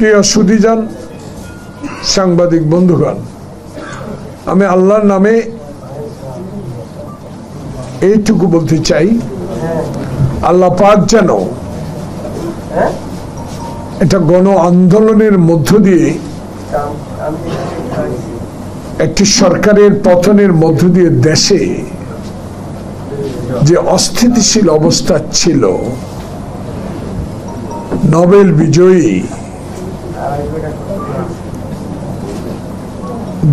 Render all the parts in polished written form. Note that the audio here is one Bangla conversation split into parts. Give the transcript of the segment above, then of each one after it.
প্রিয় সুধীজন, সাংবাদিক বন্ধুগণ, আমি আল্লাহর নামে এইটুকু বলতে চাই, আল্লাহ পাক যেন এটা গণ আন্দোলনের মধ্য দিয়ে একটি সরকারের পতনের মধ্য দিয়ে দেশে যে অস্থিতিশীল অবস্থা ছিল, নোবেল বিজয়ী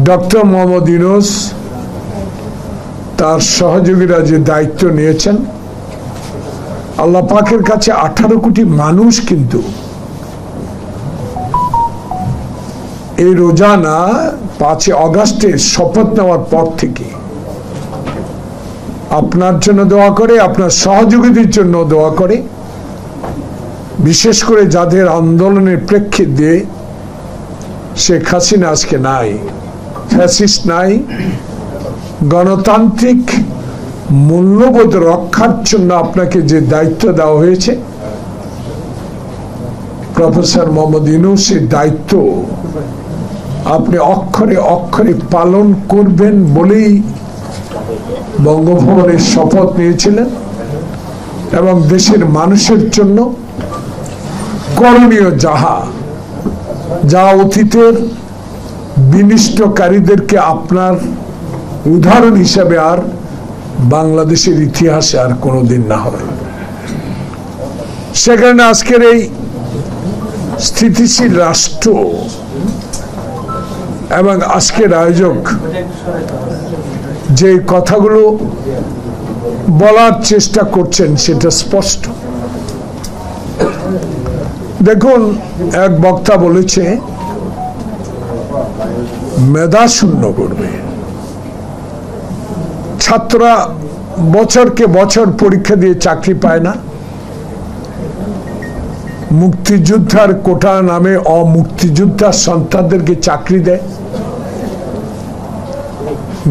ডক্টর মোহাম্মদ ইউনূস তার সহযোগীরা যে দায়িত্ব নিয়েছেন, আল্লাহ পাকের কাছে 18 কোটি মানুষ কিন্তু এই রোজানা 5 আগস্টের শপথ নেওয়ার পর থেকে আপনার জন্য দোয়া করে, আপনার সহযোগীদের জন্য দোয়া করে, বিশেষ করে যাদের আন্দোলনের প্রেক্ষিত দিয়ে শেখ হাসিনা আজকে নাই, ফ্যাসিস্ট নাই, গণতান্ত্রিক মূল্যবোধ রক্ষার জন্য আপনাকে যে দায়িত্ব দেওয়া হয়েছে, প্রফেসর মোহাম্মদ ইউনূসের দায়িত্ব আপনি অক্ষরে অক্ষরে পালন করবেন বলেই বঙ্গভবনের শপথ নিয়েছিলেন এবং দেশের মানুষের জন্য করণীয় যা অতীতের বিনিষ্টকারীদেরকে আপনার উদাহরণ হিসাবে আর বাংলাদেশের ইতিহাসে আর কোনোদিন না হবে। সেখানে আজকের এই স্থিতিশীল রাষ্ট্র এবং আজকের আয়োজক যে কথাগুলো বলার চেষ্টা করছেন সেটা স্পষ্ট। দেখুন, এক বক্তা বলেছে মেধা শূন্য করবে, ছাত্ররা বছরকে বছর পরীক্ষা দিয়ে চাকরি পায় না, মুক্তিযোদ্ধার কোটা নামে অমুক্তিযোদ্ধার সন্তানদেরকে চাকরি দেয়,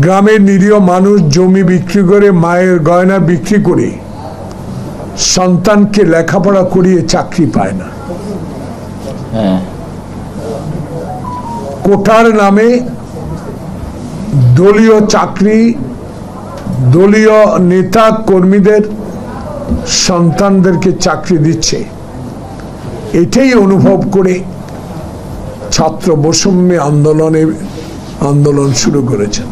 গ্রামের নিরীহ মানুষ জমি বিক্রি করে, মায়ের গয়না বিক্রি করে সন্তানকে লেখাপড়া করিয়ে চাকরি পায় না, কোটার নামে দলীয় চাকরি, দলীয় নেতা কর্মীদের সন্তানদেরকে চাকরি দিচ্ছে। এটাই অনুভব করে ছাত্র বৈষম্য আন্দোলন শুরু করেছেন।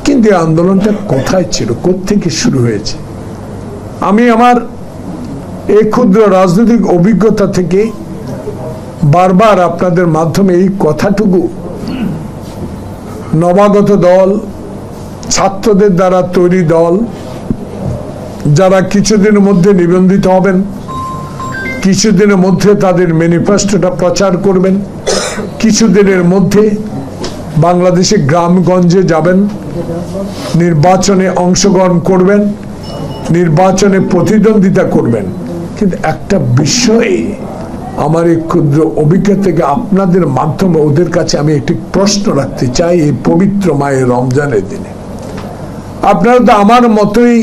কিন্তু এই আন্দোলনটা কোথায় ছিল, কোত্থেকে শুরু হয়েছে? আমি আমার এই ক্ষুদ্র রাজনৈতিক অভিজ্ঞতা থেকে বারবার আপনাদের মাধ্যমে এই কথাটুকু, নবাগত দল, ছাত্রদের দ্বারা তৈরি দল, যারা কিছুদিনের মধ্যে নিবন্ধিত হবেন, কিছুদিনের মধ্যে তাদের ম্যানিফেস্টোটা প্রচার করবেন, কিছুদিনের মধ্যে বাংলাদেশে গ্রামগঞ্জে যাবেন, নির্বাচনে অংশগ্রহণ করবেন, নির্বাচনে প্রতিদ্বন্দ্বিতা করবেন। কিন্তু একটা বিষয়ে আমার এই ক্ষুদ্র অভিজ্ঞতা থেকে আপনাদের মাধ্যমে ওদের কাছে আমি একটি প্রশ্ন রাখতে চাই। এই পবিত্র মায়ের রমজানের দিনে আপনারা তো আমার মতোই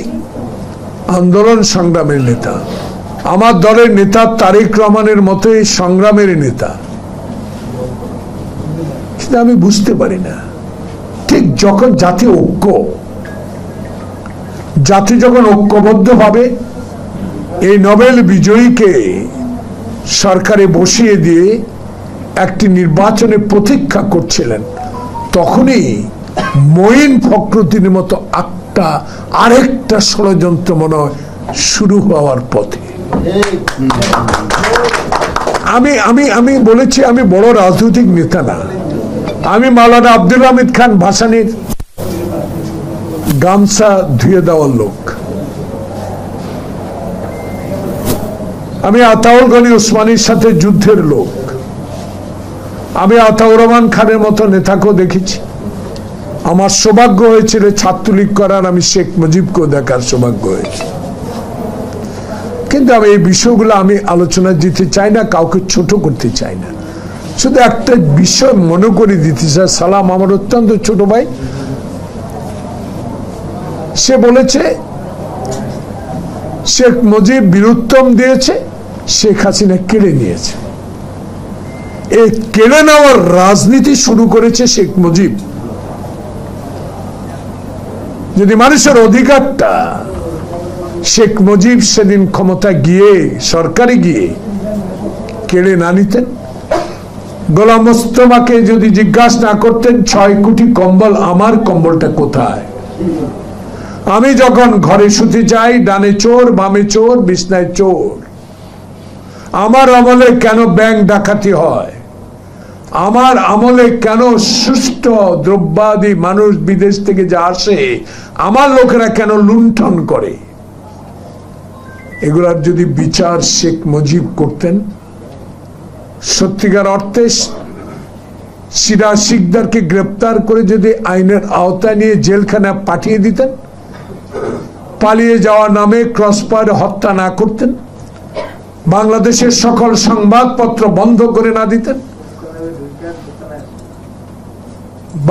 আন্দোলন সংগ্রামের নেতা, আমার দলের নেতা তারেক রহমানের মতোই সংগ্রামের নেতা, কিন্তু আমি বুঝতে পারি না, ঠিক যখন জাতি যখন ঐক্যবদ্ধ ভাবে এই নোবেল বিজয়ীকে সরকারে বসিয়ে দিয়ে একটি নির্বাচনে প্রতীক্ষা করছিলেন, তখনই মঈন ফখরুদ্দিনের মতো আরেকটা ষড়যন্ত্র মনে হয় শুরু হওয়ার পথে। আমি বলেছি আমি বড় রাজনৈতিক নেতা না, আমি মাওলানা আব্দুল হামিদ খান ভাসানীর গামছা ধুয়ে দেওয়ার লোক, আমি আতাউল গনি ওসমানীর সাথে যুদ্ধের লোক, আমি আতাউর রহমান খানের মতো নেতাকেও দেখেছি। আমার সৌভাগ্য হয়েছিল ছাত্রলীগ করার, আমি শেখ মুজিবকেও দেখার সৌভাগ্য হয়েছে। কিন্তু আমি এই বিষয়গুলো আমি আলোচনা দিতে চাই না, কাউকে ছোট করতে চাই না, শুধু একটা বিষয় মনে করে দিতে চাই। সালাম আমার অত্যন্ত ছোট ভাই, সে বলেছে শেখ মুজিব বীরুত্তম দিয়েছে, শেখ হাসিনা কেড়ে নিয়েছে। এই কেড়ে নেওয়ার রাজনীতি শুরু করেছে শেখ মুজিব। যদি মানুষের অধিকারটা শেখ মুজিব সেদিন ক্ষমতা গিয়ে সরকারে গিয়ে কেড়ে না নিতেন, গোলাম মোস্তফাকে যদি জিজ্ঞাসা না করতেন 6 কোটি কম্বল, আমার কম্বলটা কোথায়? আমি যখন ঘরে শুতে যাই ডানে চোর বামে চোর বিছনায় চোর। আমার আমলে কেন ব্যাংক ডাকাতি হয়? আমার আমলে কেন সুষ্ঠু দ্রব্যাদি মানুষ বিদেশ থেকে যা আসে আমার লোকেরা কেন লুণ্ঠন করে? এগুলার যদি বিচার শেখ মুজিব করতেন, সত্যিকার অর্থে সিরাজ শিকদারকে গ্রেপ্তার করে যদি আইনের আওতায় নিয়ে জেলখানা পাঠিয়ে দিতেন, পালিয়ে যাওয়া নামে ক্রসফায়ারে হত্যা না করতেন, বাংলাদেশের সকল সংবাদপত্র বন্ধ করে না দিতেন,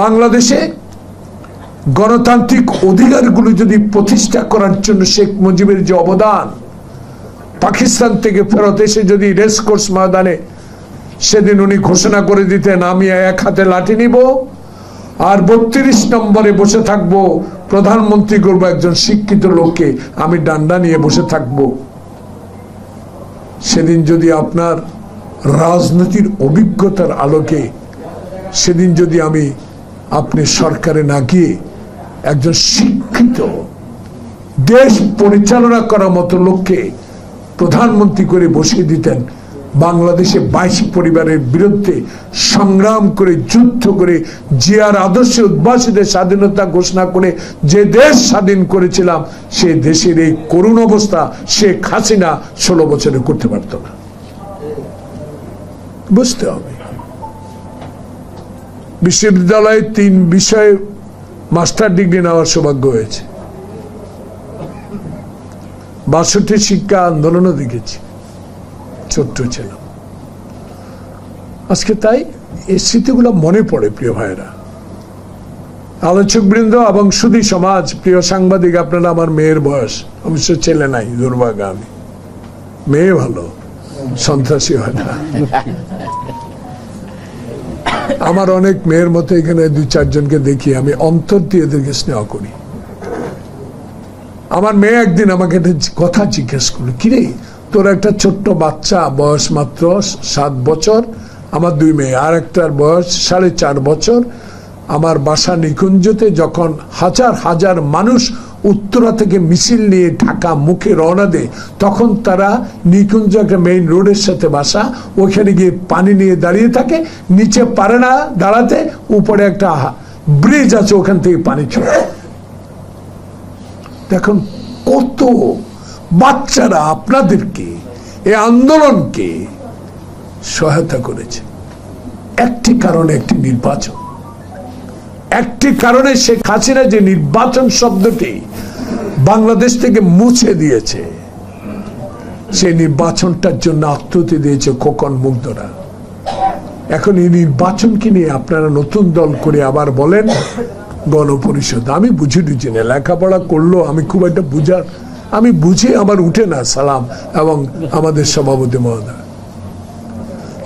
বাংলাদেশে গণতান্ত্রিক অধিকারগুলো যদি প্রতিষ্ঠা করার জন্য শেখ মুজিবের যে অবদান, পাকিস্তান থেকে ফেরত এসে যদি রেসকোর্স ময়দানে সেদিন উনি ঘোষণা করে দিতেন আমি এক হাতে লাঠি নিব আর 32 নম্বরে বসে থাকবো, প্রধানমন্ত্রী করবো একজন শিক্ষিত লোককে, আমি ডান্ডা নিয়ে বসে থাকবো। সেদিন যদি আপনার রাজনীতির অভিজ্ঞতার আলোকে সেদিন যদি আপনি সরকারে না গিয়ে একজন শিক্ষিত দেশ পরিচালনা করার মতো লোককে প্রধানমন্ত্রী করে বসিয়ে দিতেন, বাংলাদেশে 22 পরিবারের বিরুদ্ধে সংগ্রাম করে যুদ্ধ করে জিয়ার আদর্শে উদ্ভাসীদের স্বাধীনতা ঘোষণা করে যে দেশ স্বাধীন করেছিলাম, সে দেশের এই করুণ অবস্থা শেখ হাসিনা 16 বছরে করতে পারত না। বুঝতে হবে, বিশ্ববিদ্যালয়ে 3 বিষয়ে মাস্টার ডিগ্রি নেওয়ার সৌভাগ্য হয়েছে। 62 শিক্ষা আন্দোলনও দেখেছি, ছোট্ট ছিলাম। আজকে তাই এই স্মৃতিগুলো মনে পড়ে। প্রিয় ভাইরা, আলোচক বৃন্দ এবং সুধী সমাজ, প্রিয় সাংবাদিক, আপনারা আমার মেয়ের বয়স, অবশ্য ছেলে নাই, দুর্ভাগ্য আমি। মেয়ে ভালো, সন্ত্রাসী হয় না। আমার অনেক মেয়ের মতো এখানে 2-4 জনকে দেখি, আমি অন্তর দিয়ে এদেরকে স্নেহ করি। আমার মেয়ে একদিন আমাকে একটা কথা জিজ্ঞেস করলো, কিরে তোর একটা ছোট্ট বাচ্চা, বয়স মাত্র 7 বছর, আমার 2 মেয়ে, আর একটার বয়স 4.5 বছর, আমার বাসা নিকুঞ্জতে যখন হাজার হাজার মানুষ উত্তরা থেকে মিছিল নিয়ে ঢাকা মুখে রওনা দেয়, তখন তারা নিকুঞ্জ একটা মেইন রোডের সাথে বাসা, ওইখানে গিয়ে পানি নিয়ে দাঁড়িয়ে থাকে, নিচে পারে না দাঁড়াতে, উপরে একটা ব্রিজ আছে, ওখান থেকে পানি ছড়ে। দেখুন কত বাচ্চারা আপনাদেরকে এই আন্দোলনকে সহায়তা করেছে। একটি কারণে, একটি নির্বাচন, একটি কারণে শেখ হাসিনা যে নির্বাচন শব্দটি বাংলাদেশ থেকে মুছে দিয়েছে, সেই নির্বাচনটার জন্য আত্মহতি দিয়েছে খোকন মুগ্ধরা। এখন এই নির্বাচনকে নিয়ে আপনারা নতুন দল করে আবার বলেন গণপরিষদ। আমি বুঝি না, লেখাপড়া করলো আমি খুব একটা আমি বুঝি আমার উঠে না। সালাম এবং আমাদের সভাপতি মহোদয়,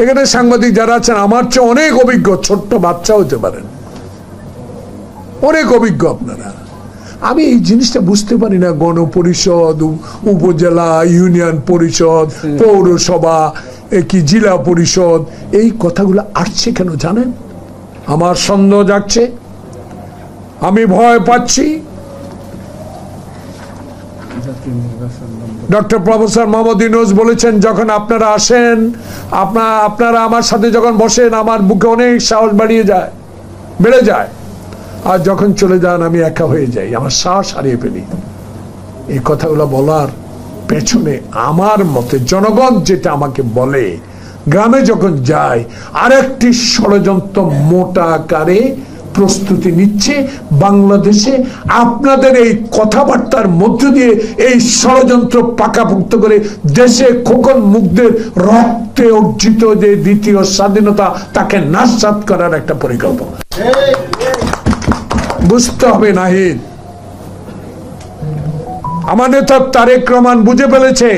এখানে সাংবাদিক যারা আছেন আমার চেয়ে অনেক অভিজ্ঞ, ছোট্ট বাচ্চা হতে পারেন, অনেক অভিজ্ঞ আপনারা। আমি এই জিনিসটা বুঝতে পারি না, গণপরিষদ, উপজেলা, ইউনিয়ন পরিষদ, পৌরসভা, কি জেলা পরিষদ, এই কথাগুলো আসছে কেন জানেন? আমার সন্দেহ জাগছে, আমি ভয় পাচ্ছি। ডক্টর প্রফেসর মোহাম্মদ ইউনূস বলেছেন, যখন আপনারা আসেন, আপনারা আমার সাথে যখন বসেন, আমার বুকে অনেক সাহস বেড়ে যায়, আর যখন চলে যান আমি একা হয়ে যাই, আমার সাহস হারিয়ে ফেলি। এই কথাগুলো বলার পেছনে আমার মতে জনগণ যেটা আমাকে বলে, গ্রামে যখন যাই, আরেকটি ষড়যন্ত্র মোটা আকারে প্রস্তুতি নিচ্ছে বাংলাদেশে। আপনাদের এই কথাবার্তার মধ্য দিয়ে এই ষড়যন্ত্র পাকাপোক্ত করে দেশে খোকন মুগ্ধের রক্তে অর্জিত যে দ্বিতীয় স্বাধীনতা, তাকে নাশসাত করার একটা পরিকল্পনা। বুঝতে হবে নাহিদ, আমার নেতা তারেক রহমান বুঝে ফেলেছে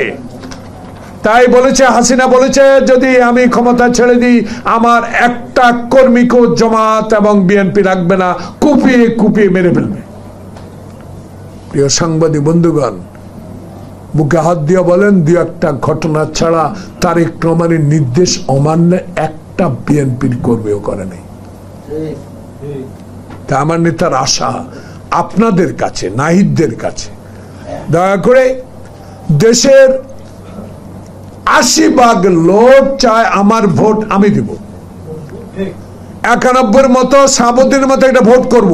তাই বলেছে, হাসিনা বলেছে যদি আমি ক্ষমতা ছেড়ে দিই আমার একটা কর্মীকেও জামাত এবং বিএনপি রাখবে না, কুপিয়ে কুপিয়ে মেরে ফেলবে। প্রিয় সাংবাদিক বন্ধুগণ, বুকে হাত দিয়ে বলেন, দু একটা ঘটনা ছাড়া তারেক রহমানের নির্দেশ অমান্য একটা বিএনপির কর্মীও করে নাই। তা আমার নেতার আশা আপনাদের কাছে, নাহিদদের কাছে, দয়া করে দেশের 80% লোক চায় আমার ভোট আমি দিব, 91 মতো সাবুদ্দিনের মতো একটা ভোট করব।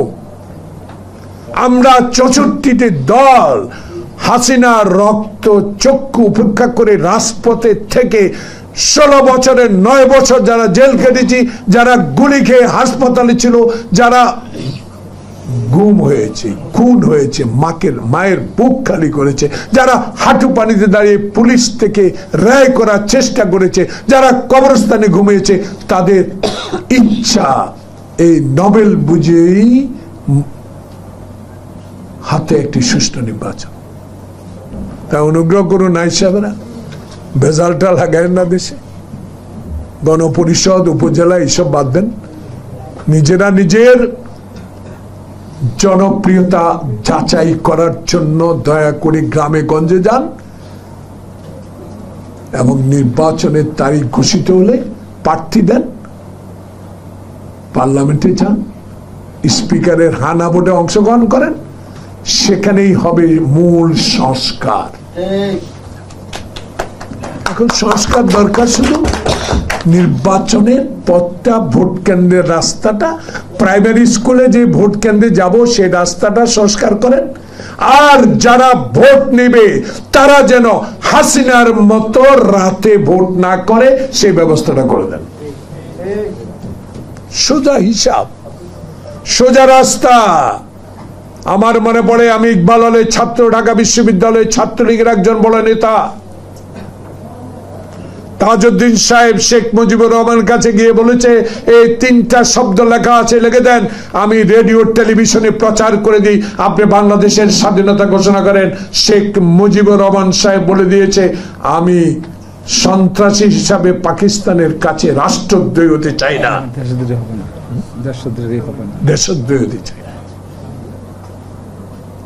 আমরা 64টি দল হাসিনার রক্ত চক্ষু উপেক্ষা করে রাজপথে থেকে 16 বছরের 9 বছর যারা জেল কেটেছি, যারা গুলি খেয়ে হাসপাতালে ছিল, যারা গুম হয়েছে, খুন হয়েছে, মায়ের বুক খালি করেছে, যারা হাঁটু পানিতে দাঁড়িয়ে পুলিশ থেকে রায় করার চেষ্টা করেছে, যারা কবরস্থানে ঘুমিয়েছে, তাদের ইচ্ছা এই নোবেল বুঝেই হাতে একটি সুষ্ঠু নির্বাচন। তা অনুগ্রহ করুন নাই সাহেবরা, ভেজালটা লাগায় না দেশে। গণপরিষদ, উপজেলা এইসব বাদ দেন, নিজেরা নিজের জনপ্রিয়তা যাচাই করার জন্য দয়া করে গ্রামে গঞ্জে যান এবং নির্বাচনের তারিখ ঘোষিত হলে প্রার্থী দেন, পার্লামেন্টে যান, স্পিকারের হানা ভোটে অংশগ্রহণ করেন, সেখানেই হবে মূল সংস্কার। এখন সংস্কার দরকার শুধু নির্বাচনের পথটা, ভোট কেন্দ্রের রাস্তাটা, প্রাইমারি স্কুলে যে ভোট কেন্দ্রে যাব সেই রাস্তাটা সংস্কার করেন। আর যারা ভোট নেবে তারা যেন হাসিনার মতো রাতে ভোট না করে সেই ব্যবস্থাটা করে দেন। সোজা হিসাব, সোজা রাস্তা। আমার মনে পড়ে আমি ইকবাল হলে ছাত্র, ঢাকা বিশ্ববিদ্যালয়ের ছাত্রলীগের একজন বড় নেতা তাজউদ্দিন সাহেব শেখ মুজিবুর রহমানের কাছে গিয়ে বলেছে, এই 3টা শব্দ লেখা আছে, লিখে দেন, আমি রেডিও টেলিভিশনে প্রচার করে দিই, আপনি বাংলাদেশের স্বাধীনতা ঘোষণা করেন। শেখ মুজিবুর রহমান সাহেব বলে দিয়েছে, আমি সন্ত্রাসী হিসাবে পাকিস্তানের কাছে রাষ্ট্রদ্রোহী হতে চাই না, দেশদ্রোহী হতে চাই না।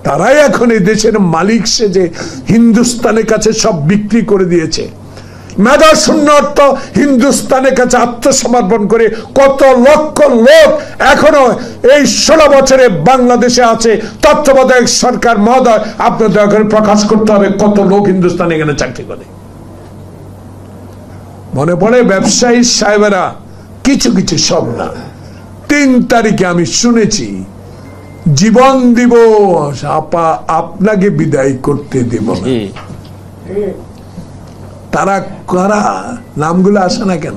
তারাই এখন এই দেশের মালিক সেজে হিন্দুস্তানের কাছে সব বিক্রি করে দিয়েছে। মেধা শূন্য অর্থ হিন্দুস্তানের কাছে আত্মসমর্পণ করে কত লক্ষ লোক এখনো এই 16 বছরে বাংলাদেশে আছে। তত্ত্বাবধায়ক সরকার মহোদয়, আপনার দয়া করে প্রকাশ করতে হবে কত লোক হিন্দুস্তানে এখানে চাকরি করে। মনে পড়ে ব্যবসায়ী সাহেবেরা, কিছু কিছু, সব না, 3 তারিখে আমি শুনেছি জীবন দিব, আপা আপনাকে বিদায় করতে দেব না। তারা কারা? নামগুলো আসে না কেন?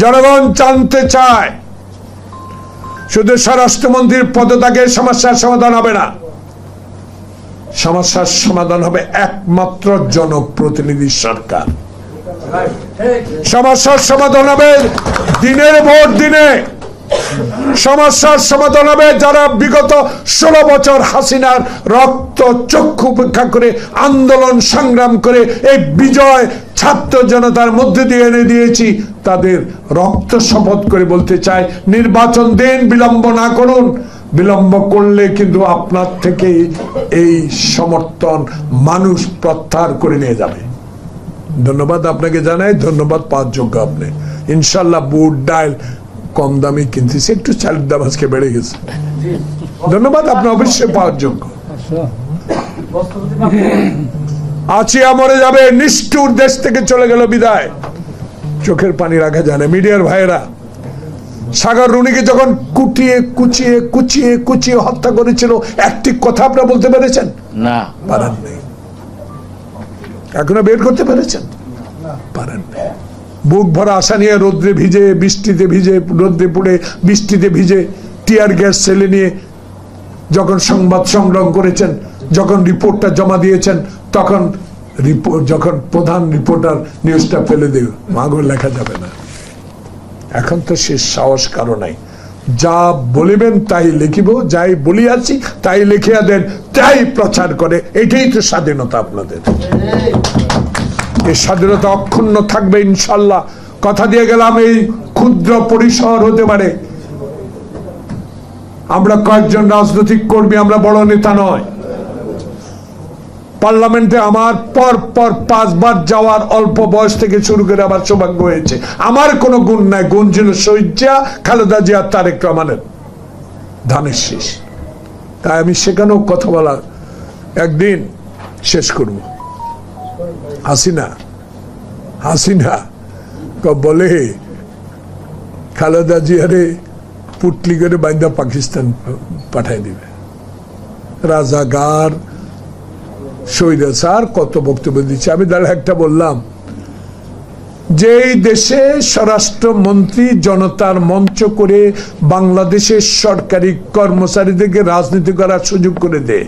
জনগণ জানতে চায়। শুধু স্বরাষ্ট্রমন্ত্রীর পদত্যাগে সমস্যার সমাধান হবে না, সমস্যার সমাধান হবে একমাত্র জনপ্রতিনিধি সরকার। সমস্যার সমাধান হবে দিনের ভোট দিনে, সমস্যার সমাধান হবে যারা বিগত 16 বছর হাসিনার রক্ত চক্ষু উপেক্ষা করে আন্দোলন সংগ্রাম করে এই বিজয় ছাত্র জনতার মধ্যে দিয়ে এনে দিয়েছি, তাদের রক্ত শপথ করে বলতে চাই, নির্বাচন দিন, বিলম্ব না করুন। বিলম্ব করলে কিন্তু আপনার থেকে এই সমর্থন মানুষ প্রত্যাহার করে নিয়ে যাবে। ধন্যবাদ আপনাকে জানাই, ধন্যবাদ পাওয়ার যোগ্য আপনি। ইনশাল্লাহ বুট ডাল কম দামি কিনতেছে, একটু চালের দাম আজকে বেড়ে গেছে। ধন্যবাদ, আপনি অবশ্যই পাওয়ার যোগ্য। আছিয়া মরে যাবে, নিষ্ঠুর দেশ থেকে চলে গেল বিদায়, চোখের পানি রাখা যায় না। মিডিয়ার ভাইয়েরা, সাগর রুনিকে যখন কুটিয়ে কুচিয়ে কুচিয়ে কুচিয়ে হত্যা করেছিল, একটি কথা আপনারা বলতে পেরেছেন? না, পারেন নাই। এখনো বের করতে পেরেছেন? পারেন নাই। বুক ভরা আশা নিয়ে রোদ্রে ভিজে, বৃষ্টিতে ভিজে, রোদ্রে পুড়ে, বৃষ্টিতে ভিজে, টিয়ার গ্যাস ছেলে নিয়ে যখন সংবাদ সংগ্রহ করেছেন, যখন রিপোর্টটা জমা দিয়েছেন, তখন যখন প্রধান রিপোর্টার নিউজটা ফেলে দেব, মাগো লেখা যাবে না। এখন তো সে সাহস কারো নাই। যা বলিবেন তাই লিখিব, যাই বলিয়াছি তাই লিখিয়া দেন, তাই প্রচার করে, এটাই তো স্বাধীনতা আপনাদের। এই স্বাধীনতা অক্ষুণ্ণ থাকবে ইনশাল্লাহ। কথা দিয়ে গেলাম, এই ক্ষুদ্র পরিসর হতে পারে। আমরা কয়েকজন রাজনৈতিক কর্মী, আমরা বড় নেতা নয়। পার্লামেন্টে আমার পর 5 বার যাওয়ার অল্প বয়স থেকে শুরু করে আমার সৌভাগ্য হয়েছে। আমার কোনো গুণ নাই, গুণ ছিল শহীদ জিয়া, খালেদা জিয়া, তারেক রহমানের ধানের শীষ। তাই আমি সেখানেও কথা বলা একদিন শেষ করব। হাসিনা বলে খালেদা জিয়ারে পুটলি করে বাইন্দা পাকিস্তান পাঠাই দিবে। রাজাগার স্বৈরাচার কত বক্তব্য দিচ্ছে। আমি তাহলে একটা বললাম, যেই দেশে স্বরাষ্ট্রমন্ত্রী জনতার মঞ্চ করে বাংলাদেশের সরকারি কর্মচারীদেরকে রাজনীতি করার সুযোগ করে দেয়,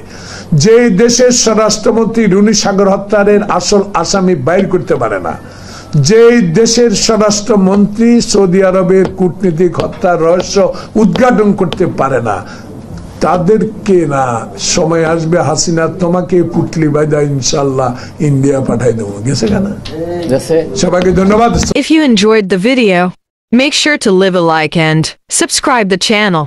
যে দেশের স্বরাষ্ট্রমন্ত্রী রুনি সাগর হত্যার আসল আসামি বাইর করতে পারে না, যে দেশের স্বরাষ্ট্রমন্ত্রী সৌদি আরবের কূটনীতিক হত্যার রহস্য উদ্ঘাটন করতে পারে না, তাদেরকে না সময় আসবে হাসিনা তোমাকে পুটলি বাইদা ইনশাল্লাহ ইন্ডিয়া পাঠাই দেবো। গেছে কেন? সবাইকে ধন্যবাদ। If you enjoyed the video, make sure to leave a like and subscribe the channel.